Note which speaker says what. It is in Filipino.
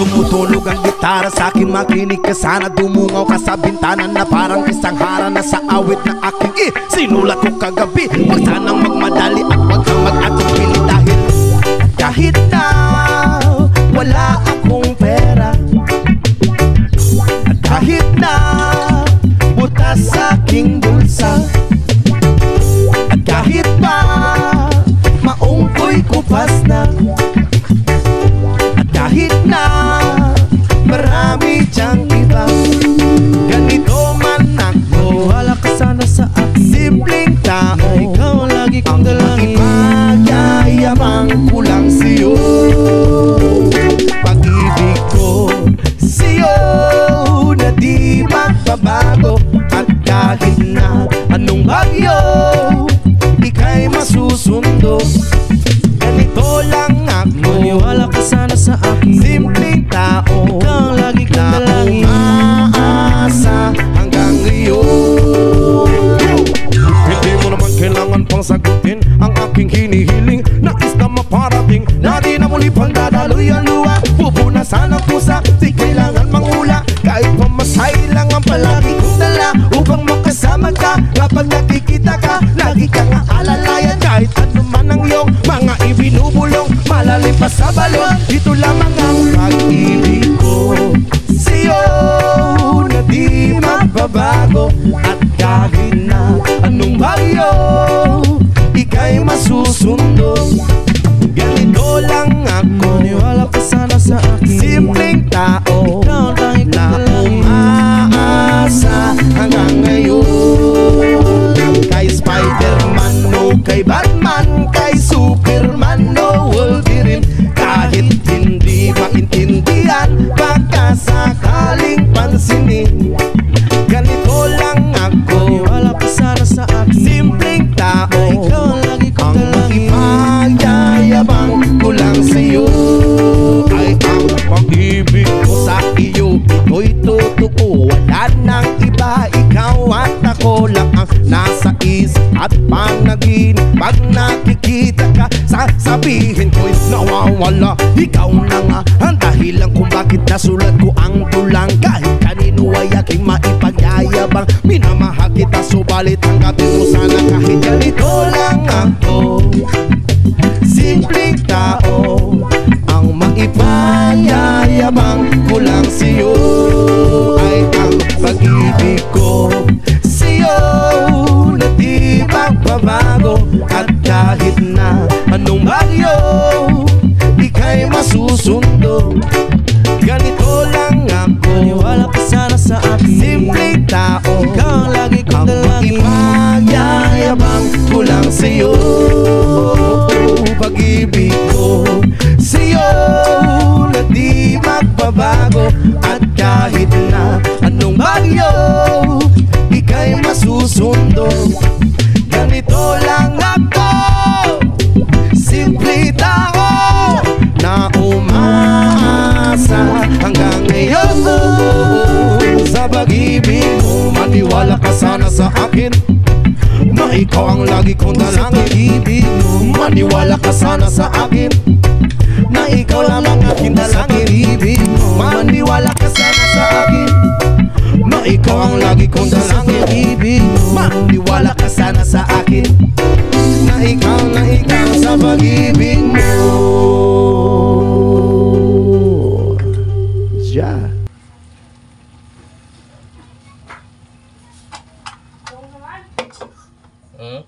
Speaker 1: tumutunog ang gitara sa'kin, makinig ka sana. Dumungaw ka sa bintana na parang isang hara na sa awit na aking sinulat ko kagabi. Huwag sanang magmadali at huwag kang mag-atong pili dahil kahit na wala akong pera, at kahit na butas sa aking bulsa, at kahit pa maong ko'y kupas na, at kahit na marami diyang iba, ganito man ako.
Speaker 2: Wala ka sana sa akin,
Speaker 1: Simpleng tao,
Speaker 2: na ikaw ang lagi kong dalangin.
Speaker 1: Ipagyayabang ko lang sa'yo, pag-ibig ko sa'yo na di magbabago. At kahit na anong bagyo, ika'y masusundo. Ganito lang ako,
Speaker 2: Maniwala ka sana sa akin,
Speaker 1: simpleng tao,
Speaker 2: ikaw ang lagi kong
Speaker 1: na
Speaker 2: dalangin.
Speaker 1: umaasa hanggang ngayon. Hindi mo naman kailangan pang sagutin ang aking hinihiling. Nais na maparating na di na muli pang dadaloy ang luha. Pupunasan ang pusa, di kailangan mangula. Kahit pamasay lang ang palagi kong dala upang makasama ka. Kapag nakikita ka, lagi kang aalalayan. Kahit ano man ang iyong mga ibinubulong, malalim pa sa balon, ito lamang ang pag-ibig ko sa'yo na di magbabago. At kahit na anong bagyo, ika'y masusundo. Ganito lang ako,
Speaker 2: Maniwala ka sana sa akin,
Speaker 1: simpleng tao,
Speaker 2: ikaw ang lagi kong
Speaker 1: na
Speaker 2: dalangin.
Speaker 1: umaasa hanggang ngayon. Kay Spider-Man o kay Batman, kay Superman o Wolverine, kahit hindi maintindihan, baka sakaling pansinin. Ganito lang ako,
Speaker 2: Maniwala ka sana sa akin,
Speaker 1: simpleng tao,
Speaker 2: ikaw ang lagi kong
Speaker 1: ang
Speaker 2: dalangin.
Speaker 1: ipagyayabang ko lang sa'yo ay ang pag-ibig ko sa iyo. Ito'y totoo, wala nang iba. Ikaw at ako lang ang nasa isip at panaginip. Pag nakikita ka, sasabihin ko'y nawawala. Ikaw na nga ang dahilan kung bakit nasulat ko ang tulang. Kahit kanino ay aking maipagyayabang, minamahal kita, subalit tanggapin mo sana kahit ganito lang ako. Simpleng tao, ang maipanyayabang ko lang sa'yo ay ang pag-ibig ko sa'yo na di magbabago. At kahit na anong bagyo, ika'y masusundo. Ganito lang ako,
Speaker 2: Maniwala ka sana sa akin,
Speaker 1: simpleng tao,
Speaker 2: ikaw ang lagi kong
Speaker 1: ang
Speaker 2: dalangin.
Speaker 1: ipagyayabang ko lang sa'yo. Pag-ibig ko sa'yo na di magbabago. At kahit na anong bagyo, ika'y masusundo. Ganito lang ako, simple tao, na umaasa hanggang ngayon. Sa pag-ibig mo, maniwala ka sana sa akin, na ikaw ang lagi kong dalangin. Ibig mo, maniwala ka sana sa akin, na ikaw lang ang aking dalangin. Ibig mo, maniwala ka sana sa akin, na ikaw ang lagi kong dalangin. Ibig mo, maniwala ka sana sa akin, na ikaw sa pag-ibig mo. Yeah.
Speaker 3: Hmm?